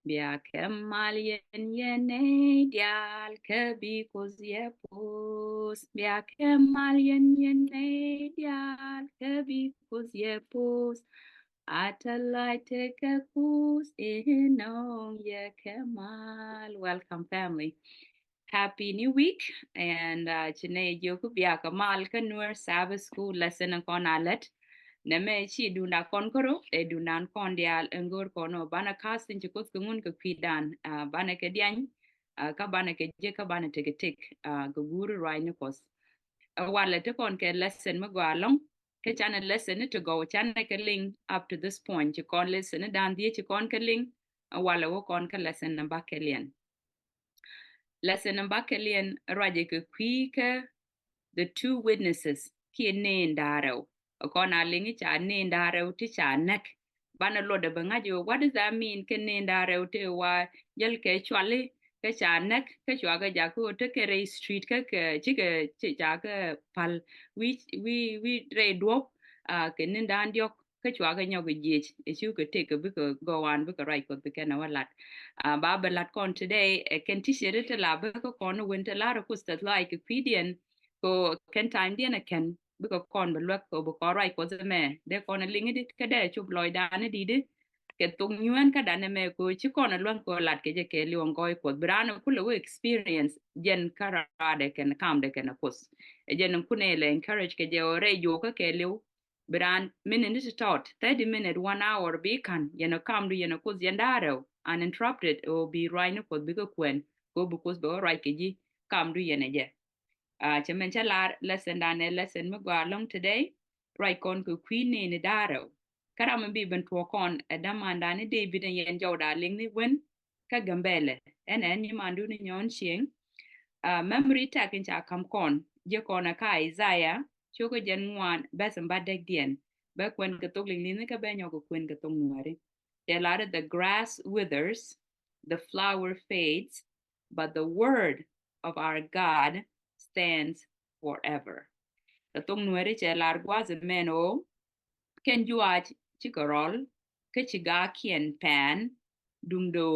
Bia kemal yen yene dial kebi kozie pos. Bia kemal yen yene dial kebi kozie pos. Atalai take a pos in ye kemal. Welcome, family. Happy New Week. And Chene Joku Bia Kamal Kanur Sabbath School lesson and Konalet. Neme chi duna kon koro e dunan kon dial engor kono bana casting chukut kungun ke kwidan bana ke dian ka bana ke je ka bana teke tek go guru rai ne kos wala te kon ke lesson ma gwalong ke chana lesson to go chana ke ling up to this point you kon lesson dan die chi kon ke ling wala wo kon ke lesson na ba ke lien lesson na ba ke lien raje ke kwi ke the two witnesses ki ne ndaro kon alingi cha ne ndaro ti cha nek bana loda bangajo what does that mean ke ne ndaro te wa jel ke chwali ke cha nek ke chwa ga ja ko te ke re street ke chi ja ke pal we re do ke ne dan diok ke chwa ga nyoga jej e chu ke te ke bi ko go on bi ko right ko ke na walat ba balat kon today ken ti shere te la ba ko kon winter la ko stat like pdn ko ken time dia na ken bi ko kon ba lek ko bo ko rai ko me de kon lingi dit ke de chup loy dane di de ke tung nyuen ka dane me ko chi kon lon ko lat ke je ke lion ko ko brano ku lo experience jen kara de ken kam de ken kus e jen ku ne le encourage ke je ore yo ka ke liu bran minute to tot 30 minute 1 hour be kan yeno kam du yeno kus yendaro uninterrupted o be right no ko bi ko kwen ko bu kus bo right ke ji kam du yene je chamen chalar lesson dane lesson mi gwa long today right kon ku queen ni daro karam bi ben to kon damanda ni david yen jawda ling ni wen ka gambele en ni mandu ni nyon ching memory takin cha kam kon je kona ka Isaiah choko jen ngwan besam badek dien ba kwen ka tok ling ni ka ben yoko kwen ka tong ngwari te lare the grass withers the flower fades but the word of our God stands forever ka tong nwere che lar gwaze meno ken juach chikorol ke chiga kien pan dungdo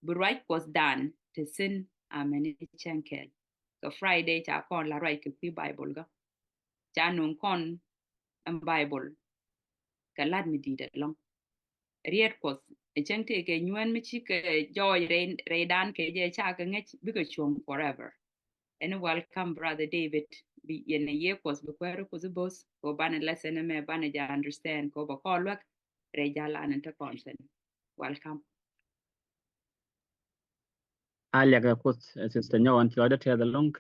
bright was done to sin ameni chenkel ka Friday cha kon la right ki Bible ga cha nun kon am Bible ka lad mi di de long riet kos e chente ke nyuen mi chi ke joy re dan ke je cha ka ngech bi ko chung forever and welcome brother David bi yen ye kos bi kwero kos bos ko ban lesson me ban ja understand ko ba ko lek re ja lan ta konsen welcome alia ga kut sister nyawan ti oda te da long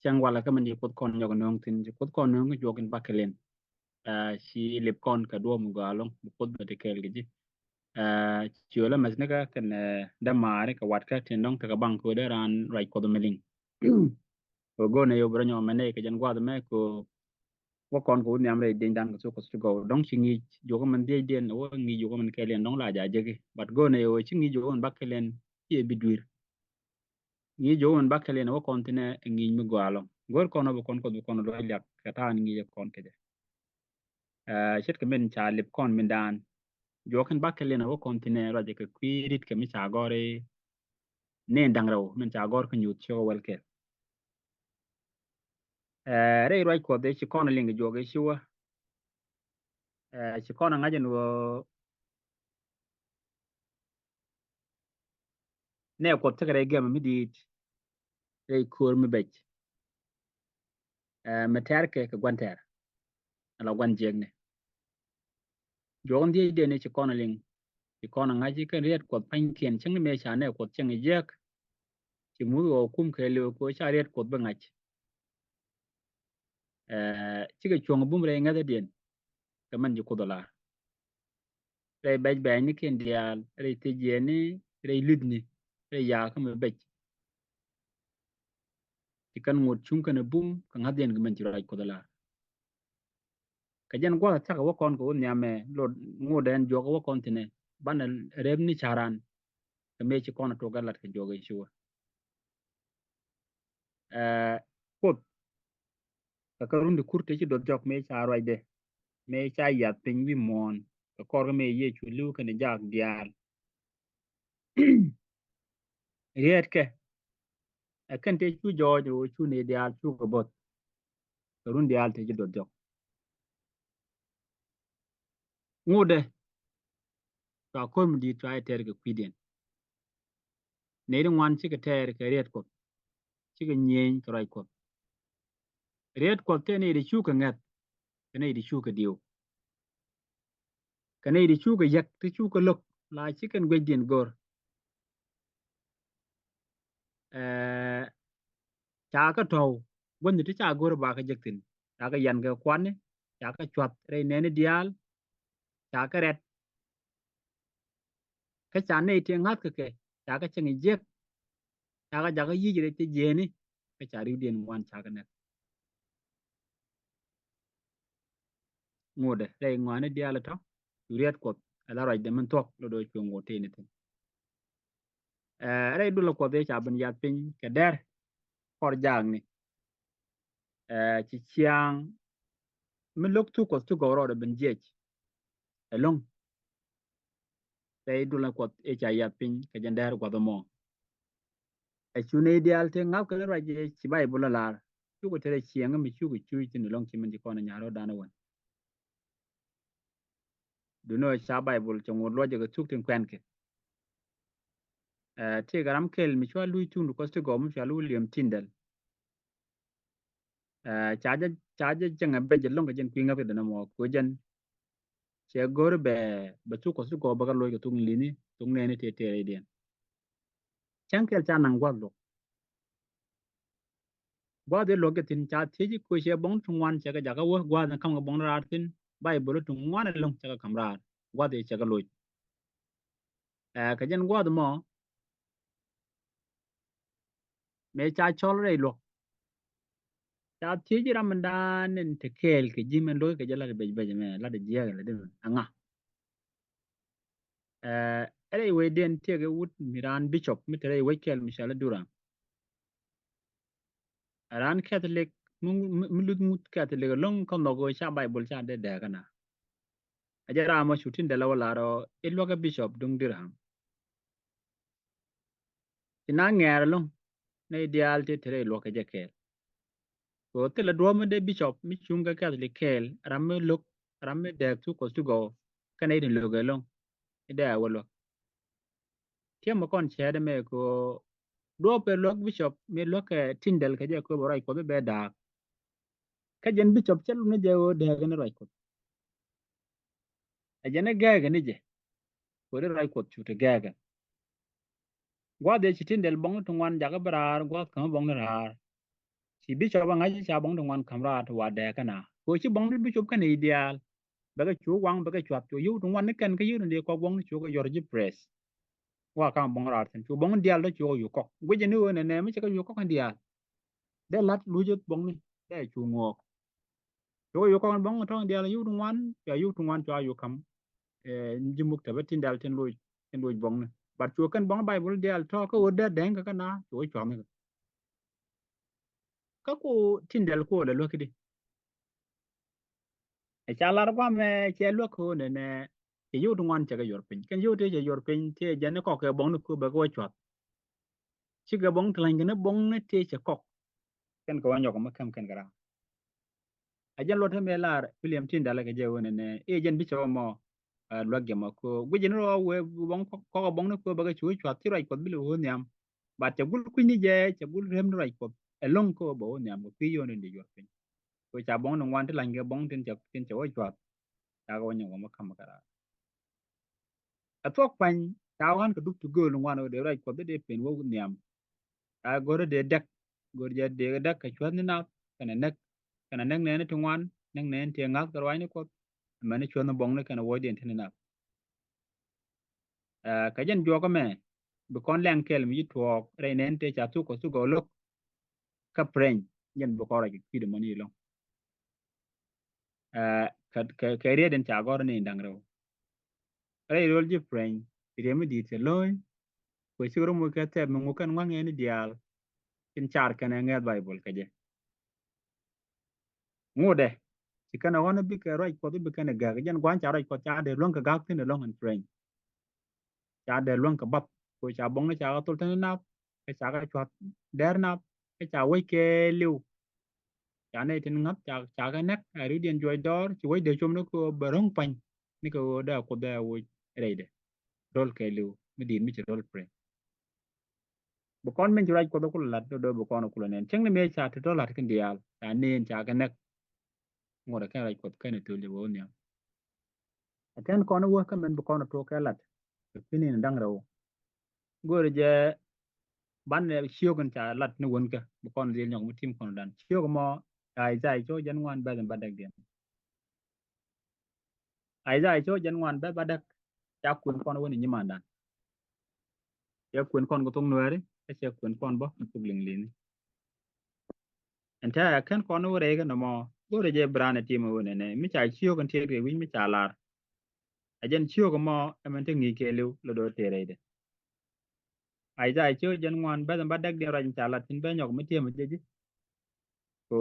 chang wala ka man yi kut kon nyog nong tin kut kon nong jogin bakelen shi lip kon ka do mu galong kut ba de kel gi chi wala mas naga kan da mare ka wat ka tin dong ta ka bang ko da ran rai ko do meling ko go ne yo bro nyo mane ka jan gwa da me ko wo kon ko nyam re ding dang so ko su go dong chi ngi jogo man de den wo ngi jogo man kelen dong la ja jege but go ne yo chi ngi jogo man bakelen ye bidur ngi jo on bakale no kontine ngi mi gwalo gor kono bo kon ko bo kono do lyak kata ngi je kon kede shet ke men cha lip kon min dan jo kan bakale no kontine raje ke kwirit ke mi cha gore ne dangraw min cha gor ko nyut cho welke re roi ko de chi kono lingi jo ge shiwa chi kono ngajen wo ne ko tegere gem mi dit re kur mi bech meter ke gwanter ala gwan jegne jo on die de ne chi kono ling chi kono ngaji kan riet ko pan kien ching me cha ne ko ching jek chi mu go kum ke le ko cha riet ko bangach chi ke chong bum re ngada den ka man ji ko dola re bej be ni ken dial re te je ni re lidni re ya ka me bej ti kan ngot chung kan bum ka ngaden ka man ji ra ko dola ka jan gwa ta ka wa kon ko nya me lo ngoden jo ko wa kon tine ban rem ni charan ka me chi kon to galat ka joge shuwa ko ka rundi kurte ci do jok me cha roide me cha ya pin wi mon ka kor me ye chu lu kan jak dial riet ke kan te chu George o chu ne dial chu ko bot run dial te jidot jok ngude ka ko mi di try ter ke kwiden ne rin wan chi ke ter ke riet ko chi ke nyen ke rai ko riet ko te ne di chu ke ngat ke ne di chu ke dio ke ne di chu ke yak te chu ke lok la chi ken gwe din gor cha ka to gon ni cha gor ba ka jektin cha ka yan ke kwan ne cha ka chwat re ne ne dial cha ka ret ka cha ne te ngat ke cha ka chen je cha ka ja ka yi je te je ni ka cha ri den wan cha ka ne ngode re ngwane dial to riet ko ala raj de man tok lo do chu ngote ni tin re du lo ko de cha ban ya pin ke der por jang ni chi chiang min lok tu ko tu go ro de ben je long re du lo ko e cha ya pin ke jan der ko do mo e chu ne dial te ngap ke raj je chi bai bu la lar chu ko tere chiang mi chu ko chu tin long chi min ji ko na nya ro da na won du no cha bai bul chu ngor lo je ko tu tin kwen ke te garam kel mi chwa lui tu ko tu go mu cha lu liam tindal chaje changa be jelong ka jen kwinga pe dana mo ko jen che gor be tu ko su ko ba lo ko tung lini tung ne te te den chang kel cha nang gwa de lo ke tin cha te ji ko she bong tung wan che ga ja ga wo gwa na kam ga bong ra tin bai bo tung wan long cha ga kam ra gwa de che ga lo ka jen gwa de mo me cha chol re lo cha te ji ram dan nen te kel ke ji men lo ke jala be me la de je ga de anga ere we den te ga wut miran bishop mi tere we kel mi shala dura ran Catholic mulut mut Catholic long kon no go cha Bible cha de kana ajara ma shutin de lawala ro ilwa ka bishop dung dirham ina ngar long ne ideal te tere lo ka jeke ko te la do de bishop mi chunga Catholic kel ramme lok ramme de tu ko tu go kana idin lo ga long ida walo tie mo kon chere me ko do pe lok bishop me lok tindel ka je ko borai ko be da ka jen bishop chelu ne je o de ga ne rai ko ajene ga ga ne je ko de rai ko chu te ga gwa de chitin del bong to wan jaga brar gwa kan bong rar si bi cho bang aji cha bong to wan kamra to wa de kana ko chi bong bi cho kan ideal ba ga chu wang ba ga chat to yu to wan ne kan ka yu ne ko bong chu ga yor ji press wa kan bong rar ten chu bong dial do chu yu ko gwe je ne ne ne mi cha ga yu ko kan dial de lat lu je bong ni de chu ngo chu yu ko kan bong to dial yu to wan ya yu to wan cho yu kam ji muk ta tin dal ten lu bong ne bat chu kan bong bible dial to ko de den ka kana chu chu me ka ko tindel ko le lokidi e chalar kwa me che loko ne e yu ngwan che ga yor pin ken yu te je yor pin te je ne ko ke bong ko ba ko chwat chi ga bong tlan ne bong ne te che ko ken ko wanyo ko ma kam ken gara a jan lo te me lar William tindal ke je wona ne e jen bi cho mo lo ge ma ko gu je no we bong ko bong ne ko ba ga chu chwat ti rai ko bi lo nyam ba te gul ku ni je che gul rem rai ko e long ko bo nyam ko pi yo ne de yor pin ko cha bong no wan te lan ge bong tin che wo chwat ta ko wanyo ko ma kam gara a tok pan tawan ka duk tu go lung wan de rai ko de pen wo niam a goro de dak gor ja de dak ka chwan na kana nek ne tu wan nek ne te ngal ka wai ne ko mane chwan bong ne kana wo de tin na ka jen jo ko me bu kon lang kel mi tuok re ne te cha tu ko su go lok ka pren jen bu ko ra ki de mani lo ka re den cha gor ne ndang ro re rol ji pren re mi di te loy ko siguro mo ka te mo kan wang ne dial tin char kana ngat bible ka je ngode ci kana wana bi ka roi ko bi kana ga jan gwan cha roi ko cha de lon ka ga tin lon an train cha de lon ka bab ko cha bong na cha ka tul tan na ka cha ka chwat der na ka cha wai ke liu cha này tin ngắt cha cái nét ri điện joy dor chi wai de chom no ko barong pan ni ko da ko da wo re de rol ke liu mi din mi chi rol pre bu kon men jurai ko do ko lat do bu kon ko nen cheng ne me cha to lat kin dial ta nen cha cái nét ngora ka rai ko ka ne to le wo nya aten kon wo ka men bu kon to ka lat pinin dang raw gore je ban ne shio kan cha lat ne won ka bu kon dil nyong mu tim kon dan shio ko mo ai zai cho jan wan ba dan badak den ai zai cho jan wan ba badak cha kun kon woni nyima dan ya kun kon ko tung nuare ka cha kun kon bo ku ling lin enta kan kon wo re ga no mo gore je brana tim woni ne mi cha shio kan te re wi mi cha lar ajen shio ko mo amen te ngi ke lu lo do te re de ai zai cho jan wan ba dan badak de ra cha lat tin ba nyok mi tim je ko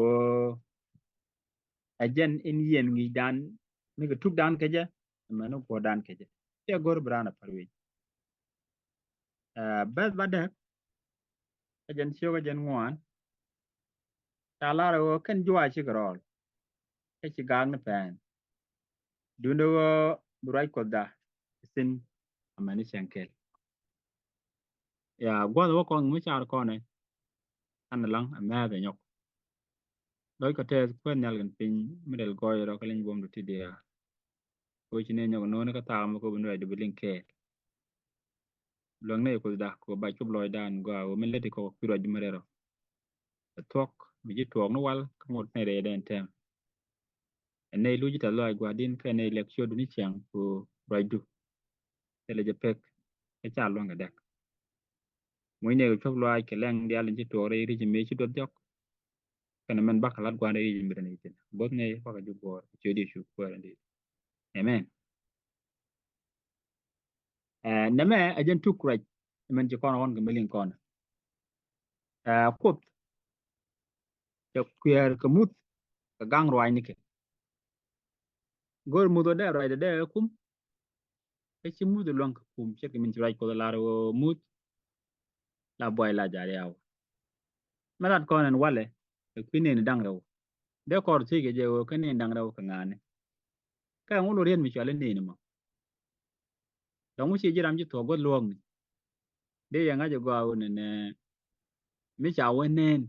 ajen in yen ngi dan mi ko tuk dan ke je mano ko dan ke je te gor brana parwi bas badak ajen shio ga jen wan ta lara wo kan jua chi garol ke chi gang na pen dundo wo burai ko da sin amani shankel ya gwa wo ko mu char ko ne an lang amma be nyok doi ko te ko nyal gan pin midel go ro ko len bom du ti dia ko chi ne nyok no ne ka ta mo ko bu no de bilin ke long ne ko da ko ba chub loy dan go wo men leti ko piro jumere tok mi ji tok no wal ko ngot ne re den tem ne lu ji ta loy gwa din ka ne lecture du ni chang ko raju tele je pek e cha lo nga dek moy ne chok loy ke leng dia len ji tok re ri ji me chi dot jok kana men bakalat gwa ne ji mi ne tin bot ne fa ka ju bor che di shu ko ndi amen ne me ajen tu kraj men ji kono on ga melin kono kop te kwer ka mut ka gang roi ni ke gor mu do de roi de kum e chi mu do long kum che ke min ji roi ko la ro mut la boy la ja yaw malat konen wale e kwine ni dang raw de kor ti ge je wo ke ni dang raw ka ngane ka ngulo rien mi chale ni ma dong chi jiram ji to god luong ni de yang aje go ne ne mi cha wenen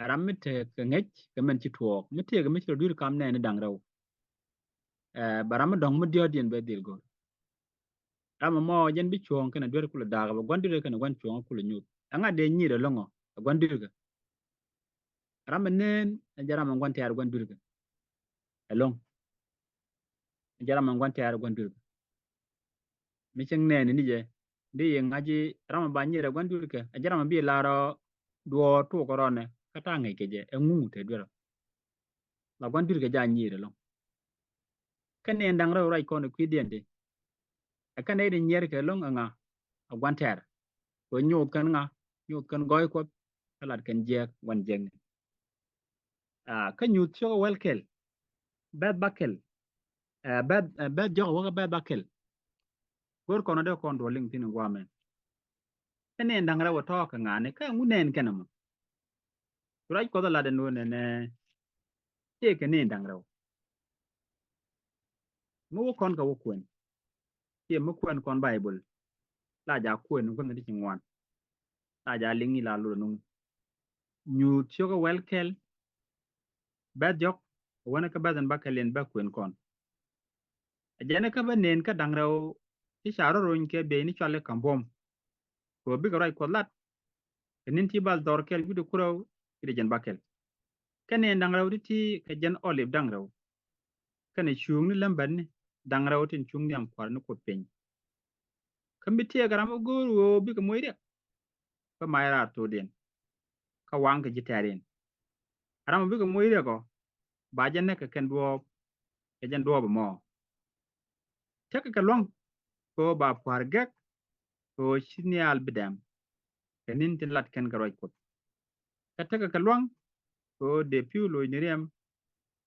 aram mi te ke ngech ke men chi tuok mi te ke mi chi dur kam ne ni dang raw baram dong mi dio dien be dil go rama mo jen bi chuong kana dur kula daga ba gondire kana gon chuong kula nyut anga de nyi de longo gondire ga rama nen jarama gon te ar gondire ga elong jarama gon te ar gondire ga mi cheng ne ni je de yang aji rama ba nyi de gondire ga jarama bi laro duo tu ko rone kata ngai ke je engu te dur la gondire ga ja nyi de long kane ndang raw rai kono kwidien de akane de nyer ke long anga gon ter ko nyut kan nga nyut kan goy ko kalat kan je wan jeng ka nyut cho welkel bad bakel bad jo wa bad bakel gor kono de kon do ling tin ngwa men ene ndang rawa to ka ngane ka ngunen kenam turai ko da la de no ne ne te ke ne ndang raw mu kon ka wo kwen te mu kwen kon bible la ja kwen ko ne ti ngwan la ja lingi la lu no nyut cho welkel bad jok wana ka badan bakelen ba kwen kon ajene ka ba nen ka dang raw ti sharo ron ke be ni chale kambom ko bi ka rai ko lat nin ti bal dor kel gudu kuraw ide jen bakel kane dang raw ti ka jen olive dang raw kane chung ni lamban ni dang raw tin chung ni am kwar ni ko pen kambi tie garam goro bi ka moyde ka mayra to den ka wang ka jitaren aram bi ka moyde ko ba jen ne ka ken do ka jen do ba mo tek ka long ko ba kwar gak ko shinial bidam kanin tin lat ken garoy ko ka tek ka long ko de piu lo ni rem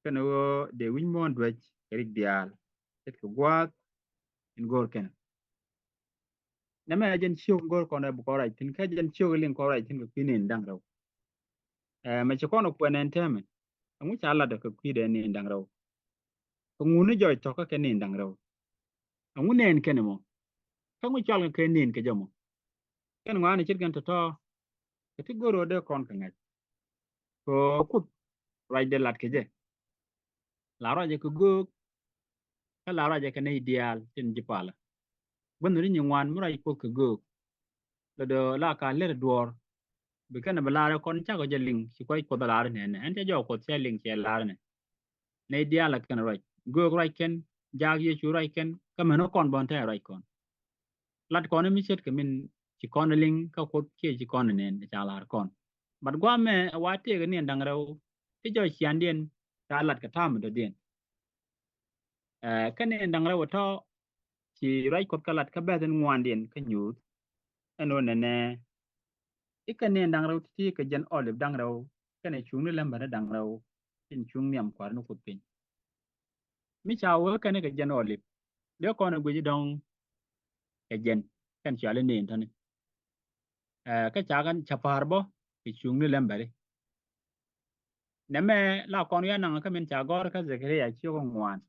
kana wo de win mon dwaj erik dial tek ko gwat in gor ken na me jen chiu gor kon bu ko right tin ka jen chiu lin ko right tin ko pinin dang raw me che kono kwenen teme ngu cha la de ko kwide ni dang raw ko ngunu joy to ka ni dang raw ngu nen ken mo ka ngu chal ka nin ke jamo ken ngani chit kan to ti goro de kon ka ngai ko kut right de lat ke je la ra je ko go ka la ra je ka ne ideal tin jipala bun ri ni ngwan mu rai ko ko go le do la ka le duor bi kana bala kon cha ko je ling si ko da la ne ne en je jo ko che ling che la ne ne ideal la kan right go right ken jag ye chu right ken ka me no kon bon ta right kon lat kon mi chet ka min ci kon ling ka ko che ci kon ne cha la kon bat gwa me wa te ga ni dang raw ti jo chian dien ta lat ka tam do dien ka ne dang raw to ci right ko ka lat ka be den ngwan dien ka nyu ano ne ne ika ne dang raw ti ka jen olive dang raw ka ne chung ne lamba na dang raw tin chung niam kwar no kut pin mi cha wo ka ne ka jen olive de ko na gwe dong ka jen kan cha le ne tan ka cha kan cha par bo ti chung ne lamba neme la kon ya nang ka min cha gor ka Zakaria chiyo ko ngwan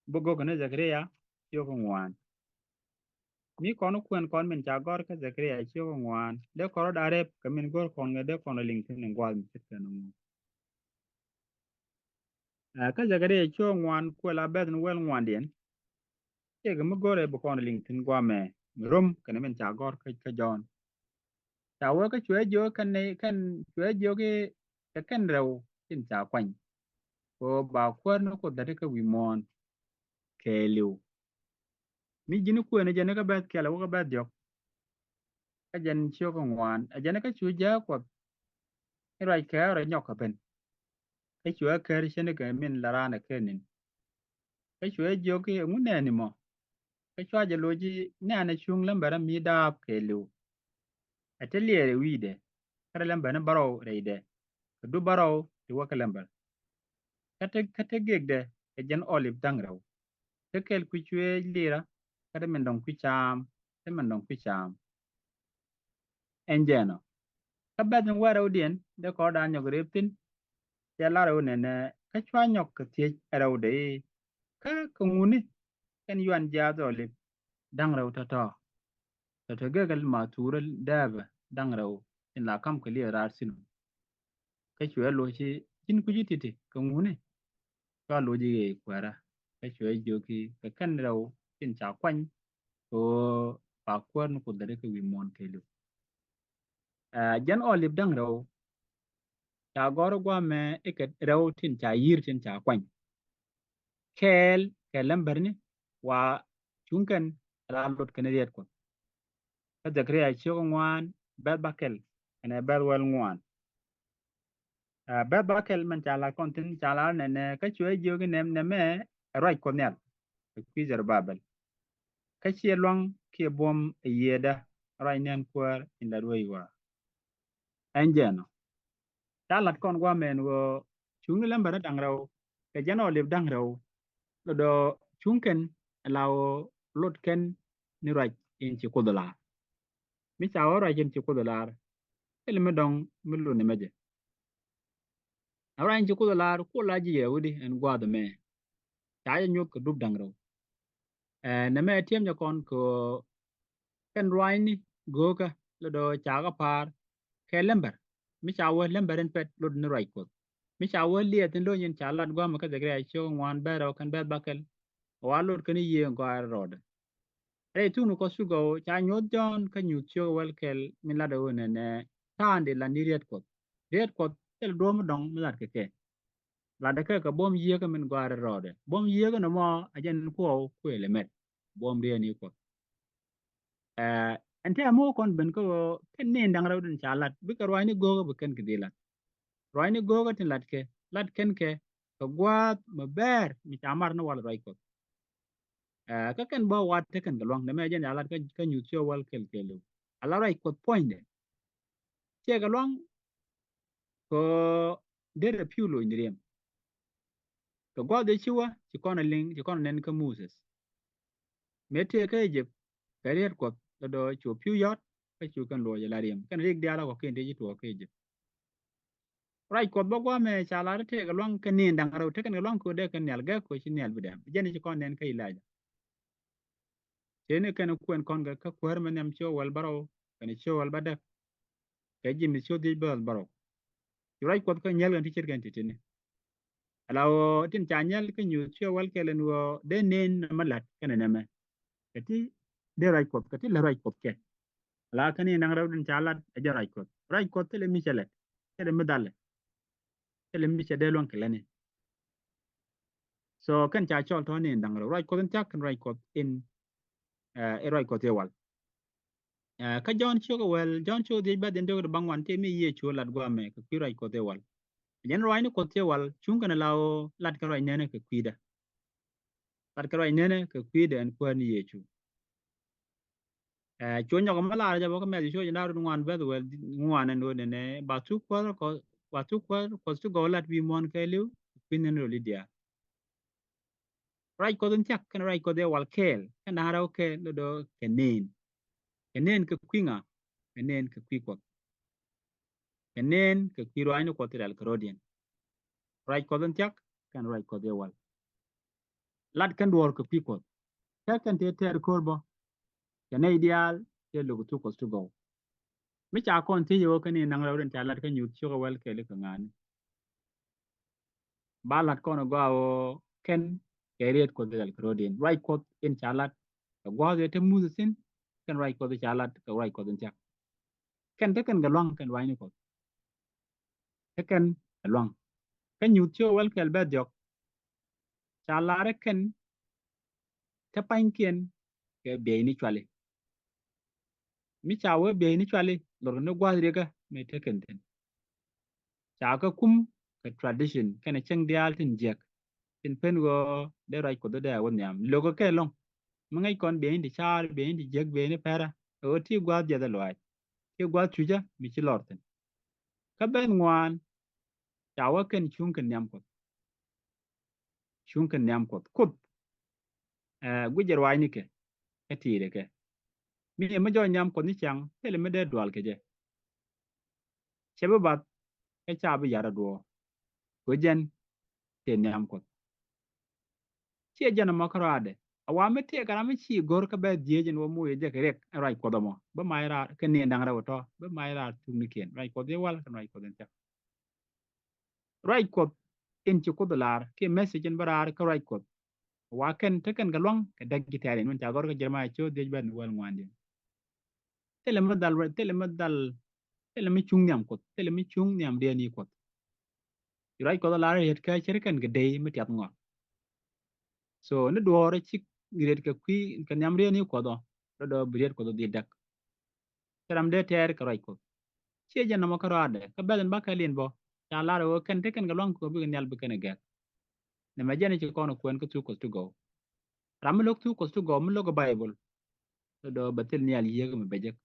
bugo ko ne Zakaria chiyo ko ngwan mi kon kwen kon min cha gor ka Zakaria chiyo ko ngwan de koro dare ka min gor kon de kon ling tin ngwal mi chit kan mu ka Zakaria chiyo ngwan ko la bet wel ngwan dien che ga mu gore bu kon ling tin gwa me rum ka ne min cha gor ka jon cha wo ka chwe jo kan ne kan chwe jo ke ka kan rew tin cha kwan ko ba kwar no ko dare ka wi mon ke liu mi jini kwene jene ka bet kela wo ka bet jok ka jen chiyo ko ngwan a jene ka chu ja kwa rai ka ra nyok ka ben ka chu ka ri shene ka min larana kenin ka chu jo ki ngune ni mo ka chu ja loji ne ana chung lambara mi dab ke lu atelier wide kara lambara baro reide ka du baro ti wa ka lambar kate gegde ka jen olive dangraw ka kel ku chu lira kada min dong ku cham te min dong ku cham enjeno ka bet wara udien de ko da nyog reptin ya lara unene ka chwa nyok ka tie araw de ka nguni kan yuan ja dole dang raw to gegal ma tural daba dang raw in la kam ka liya rar sinu ka chwa lo chi chin ku jititi ka nguni ka lo ji ge kwara ka chwa joki ka kan raw chin cha kwany ko pa kwar nu ko dare ka wi mon kelu jan olib dang raw cha goro gwa me iket raw tin cha yir tin cha kwany ke lambar ni wa chunkan ralut kan riet ko ka Zakaria chiyo ngwan bet bakel ene bet wel ngwan bet bakel man chala kontin chala ne ka chwe jogi nem neme right ko nyal ki Zerubbabel ka chi long ki bom yeda right nen kwar in la roi wa enjeno chalat kon gwa men wo chung lambar dang raw ka jano liv dang raw do chunken lawo lot ken ni right in chi kudula mi chawo right in chi kudula ele me dong mi lu ne meje awra in chi kudula ko la ji yewudi en gwa de me ta ya nyot ko dub dang raw ne me tiem ja kon ko ken rwai ni goka lo do cha ga par ke lember mi chawo lember en pet lo ni right ko mi chawo liet en lo yin cha lat gwa ma ka de gra cho ngwan bero kan bet bakel wa lo kan ye gwa rod re tu nu ko su go cha nyot jon ka nyu cho wel kel min la do ne tande la ni riet ko tel do mo dong mi lat ke la de ka bom ye ka min gwa rod bom ye ka no mo ajen ko ele met bom de ni ko ente amo kon ben ko ken ne ndang raw din chalat bi ka rwani gogo be ken kedilat rwani gogo tin lat ken ke ko gwat ma ber mi chamar no wal roi ko ka ken bo wat te ken galong ne me jen alat ka nyu cho wal kelu ala roi ko point de che galong ko de re piulo indriem ko gwa de chiwa ci kono ling ci kono nen ka Moses mete ka je karier ko lo do chu piu yot ka chu kan lo ya la rim kan rik dia la ko ken de to ke je rai ko bo gwa me cha la te ga long kan ni dang ro te kan long ko de kan nel ga ko chi nel bidam je ni kon nen kai la te ne kan ko kon ga ka ko man am cho wal baro kan cho wal bada ka ji mi cho di bal baro rai ko ka nyel gan ti cher gan ti ne ala tin cha nyel ka nyu cho wal ke len wo de nen malat kan ne me ka ti de rai ko ka ti la rai ko ke ala kan ni nang raw din cha lat a ja rai ko te le mi chele te le mi dal te le mi che de lon ke ne so kan cha chol to ni dang rai ko tin cha kan rai ko in e rai ko te wal ka John cho ko wel John cho de ba den do bang wan te mi ye cho lat gwa me ka pi rai ko te wal yen rai ni ko te wal chung kana lao lat ka rai ne ka kwida lat ka rai ne ka kwida en ko ni ye chu cho nya ko mala ja bo ka me cho ina ru wan ba wel wan en do ne ba tu ko ba tu ko tu go lat wi mon ka lu pin en ro lidia rai ko den chak kan rai ko de wal kel kan na ra ke do kenen ka kwinga kenen ka kwi ko kenen ka kwi rai no ko te dal ka right ko den tiak kan right ko de wal lat kan duor ko pi ko ta kan te ter korbo ya ne ideal te lugu tu ko tu go mi cha kon ti yo kan ni nang rawden cha lat kan yu chu ko wal ke le kan an ba lat ko no go o ken ke riet ko de krodin right ko in cha lat ko go de te mu sin kan right ko de cha lat ko right ko den tiak kan te kan ga long kan wai ni ko te kan ga long kan yu chu wal ke be jok cha la re kan te pan kien ke be ni chwale mi cha we be ni chwale lor no gwa rega me te kan ten cha ka kum ka tradition kana chang dial tin jek tin pen go de rai ko de won yam logo ke long mangai kon be ni char be ni jek be ni pera o ti gwa de da loy ti gwa chuja mi chi lorten ka ben ngwan cha wa ken chung kan nyam ko kut gujer wai ni ke ka ti de ke mi ma jo nyam ko ni chang tele me de dwal ke je chebe bat ka cha bi yara do ko jen te nyam ko che jana makarade awame te kana mi chi gor ka be diejen wo mu ye je rek rai ko domo ba mai ra ke ni ndang ra to ba mai ra tu ni ken rai ko de wal kan rai ko den ta rai ko in chi ko dolar ke message en barar ka rai ko wa ken te ken galwang ka dag gi tare nun ta gor ka jerma cho de ben wal ngwande tele ma dal tele mi chung nyam ko tele mi chung nyam de ni ko rai ko dolar het ka cher ken ge de mi tiat ngor so ne duore chi giret ka kwi ka nyam de ni ko do biret ko do di dak teram de ter ka rai ko che jana mo karade ka belen ba ka lin bo ta la ro ken te ken ga long ko bi nyal bi ken ga ne ma jani chi kono kwen ko tu ko tu go ram lok tu ko tu go mu logo bible do batil ni al yeg me bejek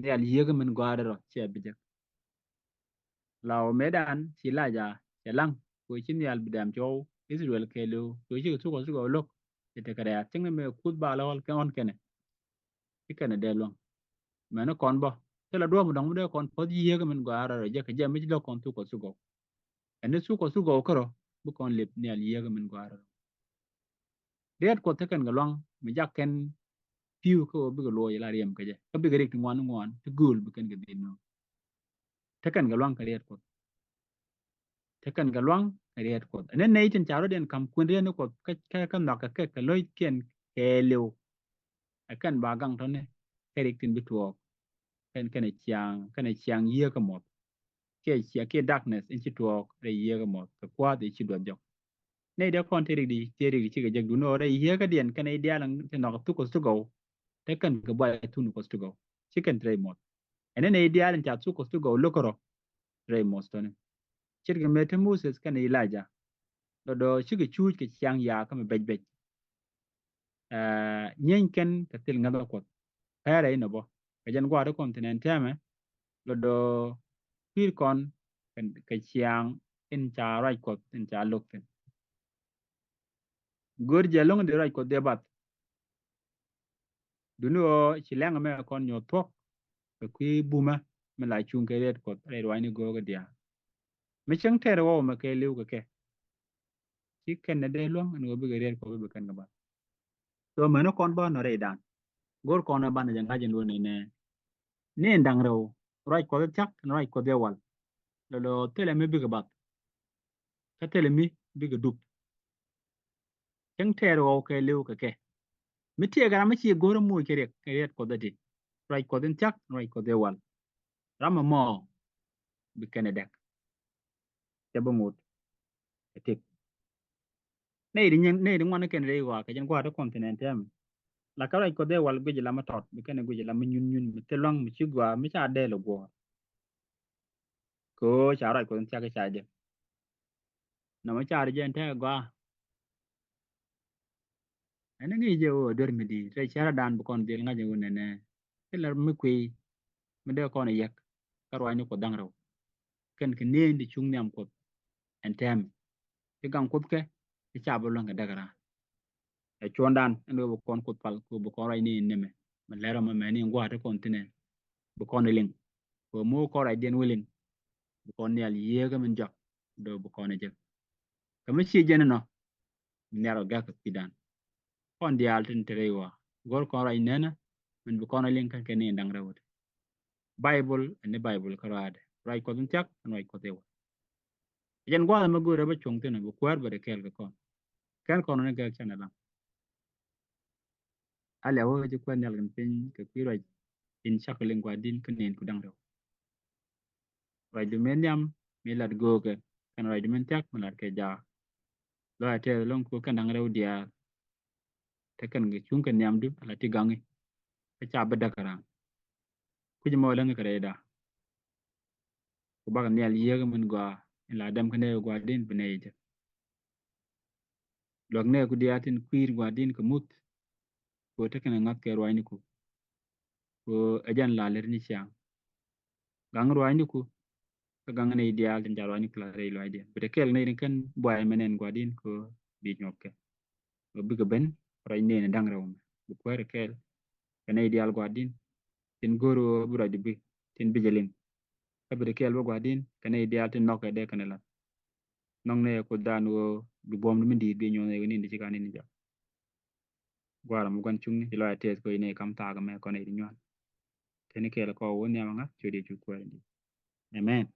ni al yeg men go ro che bejek law medan si la ja che lang ko chi ni al bidam cho israel ke lu ko chi tu ko tu go lok te ka ya ting me kut ba la wal ke on kene ti ken de long me no kon bo te la do mo dong de kon po yeg men go ro je ka je mi lo kon tu ko tu go ene su ko koro bu kon lip ni al yeg men go ro riat ko te ken ga long mi jak ken piu ko bi ko lo ya riem ka je ka bi ga rik ngwan te gul bi ken ga din no te ken ga long ka riat ko te ken ga long ka riat ko ne nei tin charo den kam kun re no ko ka nok ka loy ken ke lew a kan ba gang to ne ke rik tin bi tuo ken chiang ye ka mo ke chia ke darkness in chi tuo re ye ka mo ka kwa de chi do jok nei de kon te rik chi ga jeg du no re ye ka dien kan ai dia lang te nok tu ko tu go te kan ga ba tu no ko tu go chicken tray mo ene ne ideal in chat su ko tu go lokoro tray mo stone chir ga mete Moses kan ilaja do chi ga chu ke chiang ya ka me bej nyen ken ka til ngado ko pere ino bo ka jan gwa do continent teme do pir kon kan ka chiang in cha right ko in cha lok ten gor jalong de right ko debat duno ci lenga me kon nyo tok ke kui buma me la chung ke ret ko re rwai ni go ga dia me chang ter wo me ke liu ke ci ken ne de long an go bi ga ret ko bi kan ga ba so me no kon ba no re dan gor kon ba na janga jen wo ne ndang rew roi ko chak roi ko de wal lo tele me bi ga ba ka tele mi bi ga dup chang ter wo ke liu ke mi tie ga ma ci gor mu ke ret ko de roi ko den chak roi ko de wal rama mo bi ken dek te bo ngut tik ne di ngwana ken re wa ke jen kwa to continent em la ka roi ko de wal gwe la ma tot bi ken gwe la ma nyun nyun mi te long mi ci gwa mi cha de lo go ko cha roi ko den chak cha de na ma cha jen te gwa ene ngi je o dor mi di re cha dan bu kon del nga je ne ne te la mi kwi mi de ko ne yak ka roi ni ko dang raw ken ke ne di chung nyam ko en tem ti gang kut ke ti cha bu lo nga dagara e chondan en bu kon kut pal ko bu kon rai ni neme ma lera ma me ni ngwa te continent bu kon ling ko mo ko rai den willing bu kon ne al yega min jak do bu kon je kama chi jene no nero ga ka pidan kon di al tin tere wa gor kon rai nena min bu kon ling kan ke ni ndang rawut bible and the bible karade rai ko dun tak rai ko tewa jen gwa ma gure ba chung tin bu kwar ba de kel ka kon kan kon ne ga chana lam ale wo je kwan yal gan pin ka pi rai in shakalin gwa din kan nen ku dang raw rai du men yam mi lat go ke kan rai du men tak man lat ke ja lo ate long ko kan dang raw dia te kan ge chung kan yam du ala ti gangi ka cha ba dakara ku je mo lang ka re da ku ba kan yal yega mun gwa la dam kan ne gwa din bne je lok ne ku dia tin kwir gwa din ka mut ko te kan ngat ke roi ni ku ko ajan la ler ni chang gang roi ni ku ka gang ne ideal tin ja roi ni kla re roi dia bete kel ne kan boy menen gwa din ko bi nyop ke ko bi ga ben roi ne dang raw bu ko re kel kan ideal gwa din tin goro bu roi bi tin bi jelin ka bete kel bo gwa din kan ideal tin nok de kan la nong ne ko dan wo bi bom mi di bi nyo ne ni ndi ci kan ni ja gwara mu gwan chung ni lo ate ko ne kam ta ga me ko ne di nyo teni kel ko woni ama nga chodi chu ko ndi amen